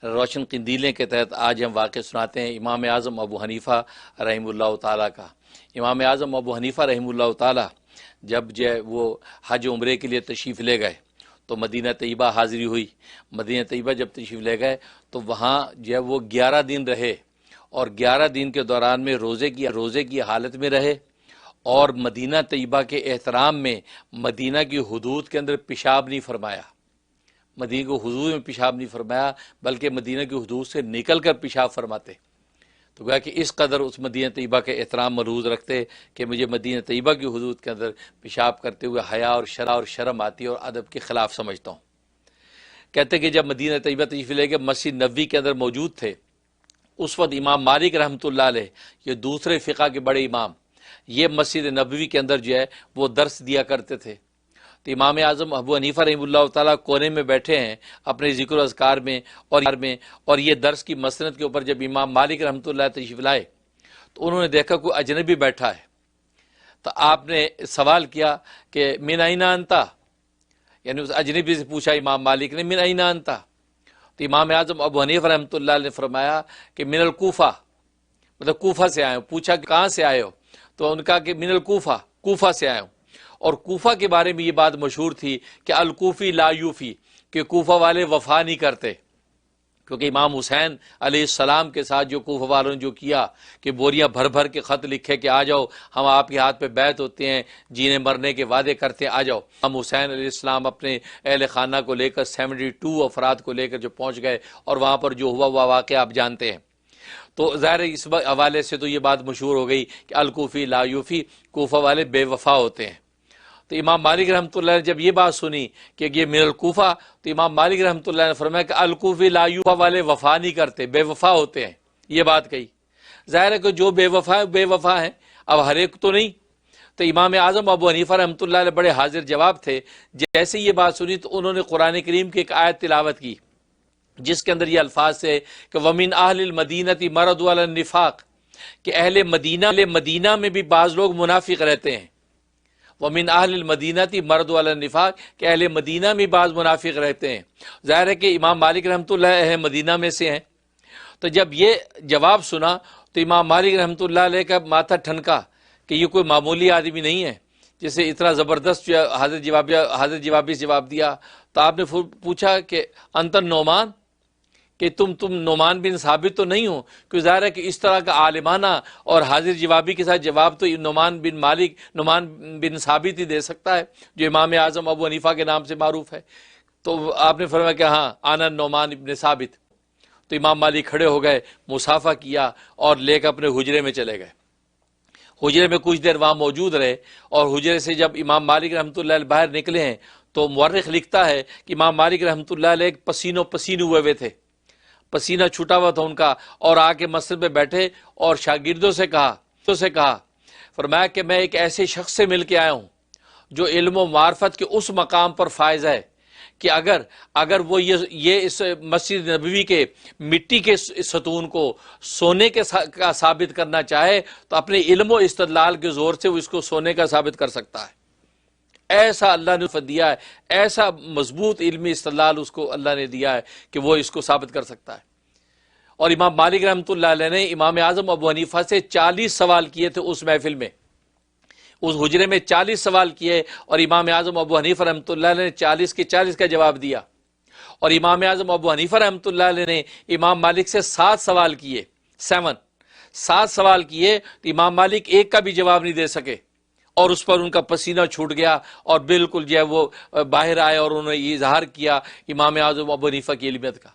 روشن قندیلیں کے تحت آج ہم واقعہ سناتے ہیں امام اعظم ابو حنیفہ رحمہ اللہ تعالیٰ کا۔ امام اعظم ابو حنیفہ رحمہ اللہ تعالیٰ جب وہ حج عمرے کے لیے تشریف لے گئے تو مدینہ طیبہ حاضری ہوئی۔ مدینہ طیبہ جب تشریف لے گئے تو وہاں وہ 11 دن رہے، اور 11 دن کے دوران میں روزے کی حالت میں رہے، اور مدینہ طیبہ کے احترام میں مدینہ کی حدود کے اندر پیشاب نہیں فرمایا، مدینہ کی حدود میں پیشاب نہیں فرمایا، بلکہ مدینہ کی حدود سے نکل کر پیشاب فرماتے۔ تو گویا کہ اس قدر اس مدینہ طیبہ کے احترام ملحوظ رکھتے کہ مجھے مدینہ طیبہ کی حدود کے اندر پیشاب کرتے ہوئے حیا اور شرم آتی ہے اور ادب کے خلاف سمجھتا ہوں۔ کہتے کہ جب مدینہ طیبہ تشریف لے کے مسجد نبوی کے اندر موجود تھے، اس وقت امام مالک رحمۃ اللہ علیہ، یہ دوسرے فقہ کے بڑے امام، یہ مسجد نبوی کے اندر وہ درس دیا کرتے تھے۔ تو امام اعظم ابو حنیفہ رحمہ اللہ تعالیٰ کونے میں بیٹھے ہیں اپنے ذکر و اذکار میں اور یہ درس کی مسند کے اوپر جب امام مالک رحمۃ اللہ تشریف لائے تو انہوں نے دیکھا کوئی اجنبی بیٹھا ہے، تو آپ نے سوال کیا کہ من این انتا، یعنی اس اجنبی سے پوچھا امام مالک نے من این انتا، تو امام اعظم ابو حنیفہ رحمۃ اللہ نے فرمایا کہ من الکوفہ، مطلب کوفہ سے آئے ہو۔ پوچھا کہ کہاں سے آئے ہو، تو ان کا کہ من الکوفہ، کوفہ سے آئے ہوں۔ اور کوفہ کے بارے میں یہ بات مشہور تھی کہ الکوفی لا یوفی، کہ کوفہ والے وفا نہیں کرتے، کیونکہ امام حسین علیہ السلام کے ساتھ جو کوفہ والوں نے جو کیا کہ بوریاں بھر بھر کے خط لکھے کہ آ جاؤ، ہم آپ کے ہاتھ پہ بیعت ہوتے ہیں، جینے مرنے کے وعدے کرتے ہیں، آ جاؤ۔ امام حسین علیہ السلام اپنے اہل خانہ کو لے کر 72 افراد کو لے کر جو پہنچ گئے، اور وہاں پر جو ہوا واقعہ آپ جانتے ہیں۔ تو ظاہر اس حوالے سے تو یہ بات مشہور ہو گئی کہ الکوفی لا یوفی، کوفہ والے بے وفا ہوتے ہیں۔ تو امام مالک رحمۃ اللہ نے جب یہ بات سنی کہ یہ من الکوفہ، تو امام مالک رحمۃ اللہ نے فرمایا کہ الکوفی لا یوفا والے وفا نہیں کرتے، بے وفا ہوتے ہیں، یہ بات کہی۔ ظاہر ہے کہ جو بے وفا ہے بے وفا ہیں، اب ہر ایک تو نہیں۔ تو امام اعظم ابو حنیفہ رحمۃ اللہ علیہ بڑے حاضر جواب تھے۔ جیسے یہ بات سنی تو انہوں نے قرآن کریم کی ایک آیت تلاوت کی جس کے اندر یہ الفاظ سے کہ وَمِنْ أَهْلِ الْمَدِينَةِ مَرَضُوا عَلَى النِّفَاقِ، کہ اہل مدینہ میں بھی بعض لوگ منافق رہتے ہیں۔ وَمِنْ أَهْلِ الْمَدِينَةِ مَرَضُوا عَلَى النِّفَاقِ، کہ اہل مدینہ میں بعض منافق رہتے ہیں۔ ظاہر ہے کہ امام مالک رحمۃ اللہ اہل مدینہ میں سے ہیں۔ تو جب یہ جواب سنا تو امام مالک رحمۃ اللہ علیہ کا ماتھا ٹھنکا کہ یہ کوئی معمولی آدمی نہیں ہے جسے اتنا زبردست حاضر جوابی جواب دیا۔ تو آپ نے پوچھا کہ انت نعمان، کہ تم نعمان بن ثابت تو نہیں ہو؟ کہ ظاہر ہے کہ اس طرح کا عالمانہ اور حاضر جوابی کے ساتھ جواب تو نعمان بن ثابت ہی دے سکتا ہے جو امام اعظم ابو حنیفہ کے نام سے معروف ہے۔ تو آپ نے فرمایا کہ ہاں انا نعمان بن ثابت۔ تو امام مالک کھڑے ہو گئے، مصافحہ کیا اور لے کر اپنے حجرے میں چلے گئے۔ حجرے میں کچھ دیر وہاں موجود رہے، اور حجرے سے جب امام مالک رحمۃ اللہ علیہ باہر نکلے ہیں تو مورخ لکھتا ہے کہ امام مالک رحمۃ اللہ علیہ پسین ہوئے تھے، پسینہ چھوٹا ہوا تھا ان کا، اور آ کے مسجد میں بیٹھے اور شاگردوں سے کہا فرمایا کہ میں ایک ایسے شخص سے مل کے آیا ہوں جو علم و معرفت کے اس مقام پر فائز ہے کہ اگر وہ یہ اس مسجد نبوی کے مٹی کے ستون کو سونے کا ثابت کرنا چاہے تو اپنے علم و استدلال کے زور سے وہ اس کو سونے کا ثابت کر سکتا ہے۔ ایسا اللہ نے دیا ہے، ایسا مضبوط علمی استدلال اس کو اللہ نے دیا ہے کہ وہ اس کو ثابت کر سکتا ہے۔ اور امام مالک رحمۃ اللہ علیہ نے امام اعظم ابو حنیفہ سے 40 سوال کیے تھے اس محفل میں، اس حجرے میں 40 سوال کیے، اور امام اعظم ابو حنیفہ رحمۃ اللہ علیہ نے 40 کے 40 کا جواب دیا۔ اور امام اعظم ابو حنیفہ رحمۃ اللہ علیہ نے امام مالک سے 7 سوال کیے، 7 سوال کیے، تو امام مالک ایک کا بھی جواب نہیں دے سکے، اور اس پر ان کا پسینہ چھوٹ گیا اور بالکل وہ باہر آئے اور انہوں نے اظہار کیا امام اعظم ابو حنیفہ کی علمیت کا۔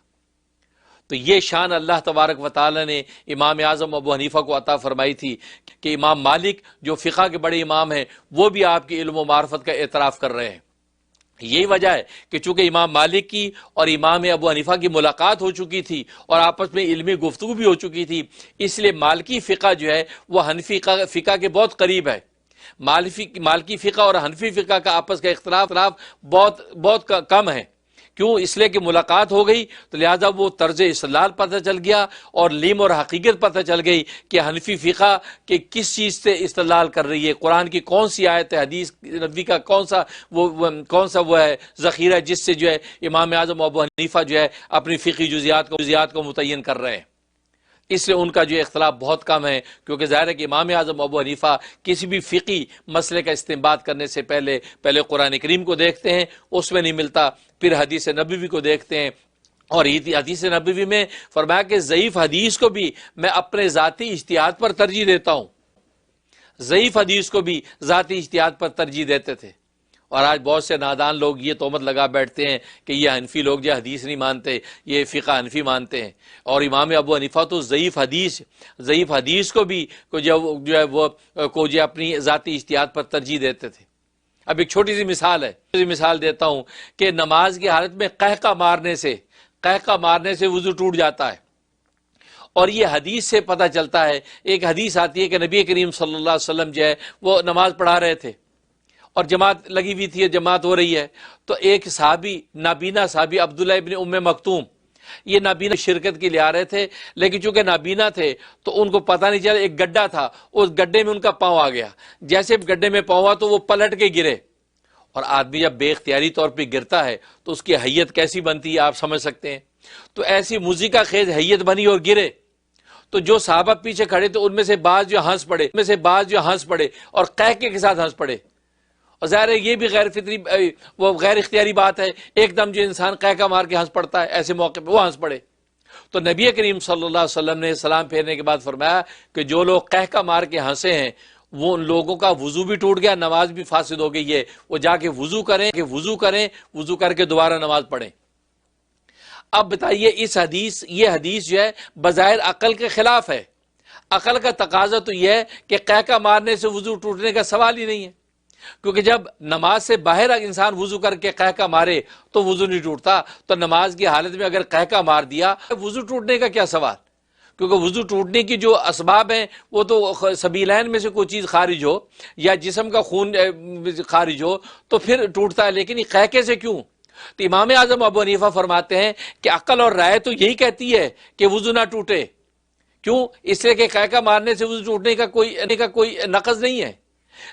تو یہ شان اللہ تبارک و تعالی نے امام اعظم ابو حنیفہ کو عطا فرمائی تھی کہ امام مالک جو فقہ کے بڑے امام ہیں وہ بھی آپ کی علم و معرفت کا اعتراف کر رہے ہیں۔ یہی وجہ ہے کہ چونکہ امام مالک کی اور امام ابو حنیفہ کی ملاقات ہو چکی تھی اور آپس میں علمی گفتگو بھی ہو چکی تھی، اس لیے مالکی فقہ جو ہے وہ حنفی فقہ کے بہت قریب ہے۔ مالکی فقہ اور حنفی فقہ کا آپس کا اختلاف بہت کم ہے، کیوں؟ اس لیے کہ ملاقات ہو گئی تو لہٰذا وہ طرز استدلال پتہ چل گیا اور علم اور حقیقت پتہ چل گئی کہ حنفی فقہ کہ کس چیز سے استدلال کر رہی ہے، قرآن کی کون سی آیت ہے، حدیث نبی کا کون سا وہ ہے ذخیرہ جس سے جو ہے امام اعظم ابو حنیفہ جو ہے اپنی فقہی جزیات کو متعین کر رہے ہیں۔ اس لیے ان کا جو اختلاف بہت کم ہے، کیونکہ ظاہر ہے کہ امام اعظم ابو حنیفہ کسی بھی فقہی مسئلے کا استنباط کرنے سے پہلے قرآن کریم کو دیکھتے ہیں، اس میں نہیں ملتا، پھر حدیث نبوی کو دیکھتے ہیں، اور حدیث نبوی میں فرمایا کہ ضعیف حدیث کو بھی میں اپنے ذاتی اجتہاد پر ترجیح دیتا ہوں۔ ضعیف حدیث کو بھی ذاتی اجتہاد پر ترجیح دیتے تھے، اور آج بہت سے نادان لوگ یہ تہمت لگا بیٹھتے ہیں کہ یہ حنفی لوگ جو حدیث نہیں مانتے، یہ فقہ حنفی مانتے ہیں، اور امام ابو حنیفہ تو ضعیف حدیث کو بھی جو ہے وہ اپنی ذاتی اجتہاد پر ترجیح دیتے تھے۔ اب ایک چھوٹی سی مثال دیتا ہوں کہ نماز کی حالت میں قہقہ مارنے سے وضو ٹوٹ جاتا ہے، اور یہ حدیث سے پتہ چلتا ہے۔ ایک حدیث آتی ہے کہ نبی کریم صلی اللہ علیہ وسلم جو ہے وہ نماز پڑھا رہے تھے اور جماعت لگی ہوئی تھی، جماعت ہو رہی ہے، تو ایک صحابی، نابینا صحابی عبداللہ ابن ام مکتوم، یہ نابینا شرکت کے لیے آ رہے تھے، لیکن چونکہ نابینا تھے تو ان کو پتہ نہیں چلا، ایک گڈھا تھا، اس گڈھے میں ان کا پاؤں آ گیا، جیسے گڈھے میں پاؤں آ تو وہ پلٹ کے گرے، اور آدمی جب بے اختیاری طور پہ گرتا ہے تو اس کی حیت کیسی بنتی ہے آپ سمجھ سکتے ہیں۔ تو ایسی موزیکا خیز حیت بنی اور گرے، تو جو صحابہ پیچھے کھڑے تھے ان میں سے بعض جو ہنس پڑے اور قہقے کے ساتھ ہنس پڑے، اور ظاہر ہے یہ بھی غیر اختیاری بات ہے، ایک دم جو انسان قہقہ مار کے ہنس پڑتا ہے ایسے موقع پہ، وہ ہنس پڑے۔ تو نبی کریم صلی اللہ علیہ وسلم نے سلام پھیرنے کے بعد فرمایا کہ جو لوگ قہقہ مار کے ہنسے ہیں وہ ان لوگوں کا وضو بھی ٹوٹ گیا، نماز بھی فاسد ہو گئی ہے، وہ جا کے وضو کریں، وضو کر کے دوبارہ نماز پڑھیں۔ اب بتائیے یہ حدیث جو ہے بظاہر عقل کے خلاف ہے۔ عقل کا تقاضا تو یہ ہے کہ قہقہ مارنے سے وضو ٹوٹنے کا سوال ہی نہیں ہے، کیونکہ جب نماز سے باہر انسان وضو کر کے قہقہ مارے تو وضو نہیں ٹوٹتا، تو نماز کی حالت میں اگر قہقہ مار دیا وضو ٹوٹنے کا کیا سوال؟ کیونکہ وضو ٹوٹنے کی جو اسباب ہیں وہ تو سبیلین میں سے کوئی چیز خارج ہو یا جسم کا خون خارج ہو تو پھر ٹوٹتا ہے، لیکن یہ قہقے سے کیوں؟ تو امام اعظم ابو حنیفہ فرماتے ہیں کہ عقل اور رائے تو یہی کہتی ہے کہ وضو نہ ٹوٹے، کیوں؟ اس لیے کہ قہقہ مارنے سے وضو ٹوٹنے کا کوئی نقض نہیں ہے،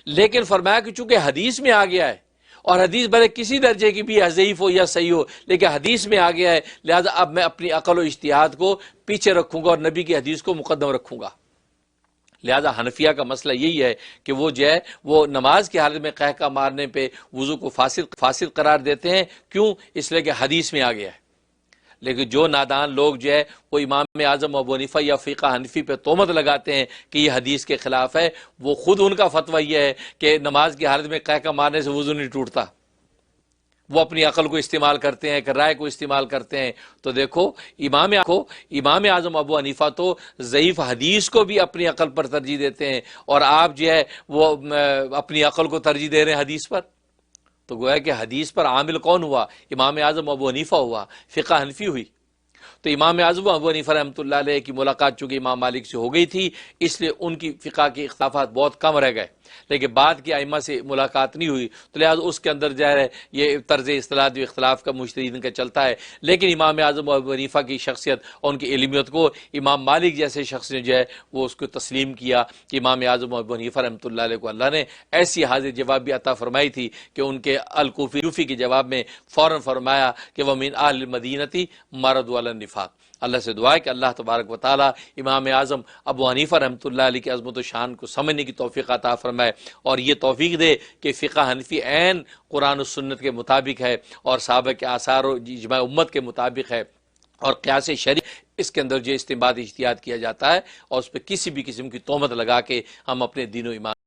لیکن فرمایا کہ چونکہ حدیث میں آ گیا ہے، اور حدیث بھلے کسی درجے کی بھی ضعیف ہو یا صحیح ہو لیکن حدیث میں آ گیا ہے، لہذا اب میں اپنی عقل و اجتہاد کو پیچھے رکھوں گا اور نبی کی حدیث کو مقدم رکھوں گا۔ لہذا حنفیہ کا مسئلہ یہی ہے کہ وہ جو ہے وہ نماز کی حالت میں قہقہ مارنے پہ وضو کو فاسد قرار دیتے ہیں، کیوں؟ اس لیے کہ حدیث میں آ گیا ہے۔ لیکن جو نادان لوگ جو ہے وہ امام اعظم ابو حنیفہ یا فقہ حنفی پہ تہمت لگاتے ہیں کہ یہ حدیث کے خلاف ہے، وہ خود ان کا فتویٰ یہ ہے کہ نماز کی حالت میں قہقہ مارنے سے وضو نہیں ٹوٹتا، وہ اپنی عقل کو استعمال کرتے ہیں، رائے کو استعمال کرتے ہیں۔ تو دیکھو امام اعظم ابو حنیفہ تو ضعیف حدیث کو بھی اپنی عقل پر ترجیح دیتے ہیں، اور آپ جو ہے وہ اپنی عقل کو ترجیح دے رہے ہیں حدیث پر۔ تو گویا کہ حدیث پر عامل کون ہوا؟ امام اعظم ابو حنیفہ ہوا، فقہ حنفی ہوئی۔ تو امام اعظم ابو حنیفہ رحمۃ اللہ علیہ کی ملاقات چونکہ امام مالک سے ہو گئی تھی، اس لیے ان کی فقہ کے اختلافات بہت کم رہ گئے، لیکن بعد کے ائمہ سے ملاقات نہیں ہوئی، تو لہٰذا اس کے اندر ظاہر ہے یہ طرز اصطلاح جو اختلاف کا مجتہدین کا چلتا ہے۔ لیکن امام اعظم ابو حنیفہ کی شخصیت اور ان کی علمیت کو امام مالک جیسے شخص نے جو ہے وہ اس کو تسلیم کیا کہ امام اعظم ابو حنیفہ رحمۃ اللہ علیہ کو اللہ نے ایسی حاضر جواب بھی عطا فرمائی تھی کہ ان کے الکوفی کے جواب میں فوراً فرمایا کہ وَمِنْ أَهْلِ الْمَدِينَةِ مَرَضُوا عَلَى النِّفَاقِ۔ اللہ سے دعا ہے کہ اللہ تبارک و تعالی امام اعظم ابو حنیفہ رحمۃ اللہ علیہ کی عظمت و شان کو سمجھنے کی توفیق عطا فرمائے، اور یہ توفیق دے کہ فقہ حنفی عین قرآن و سنت کے مطابق ہے اور صحابہ کے آثار و اجماع امت کے مطابق ہے، اور قیاس شرعی اس کے اندر جو استنباط اجتہاد کیا جاتا ہے، اور اس پہ کسی بھی قسم کی تہمت لگا کے ہم اپنے دین و ایمان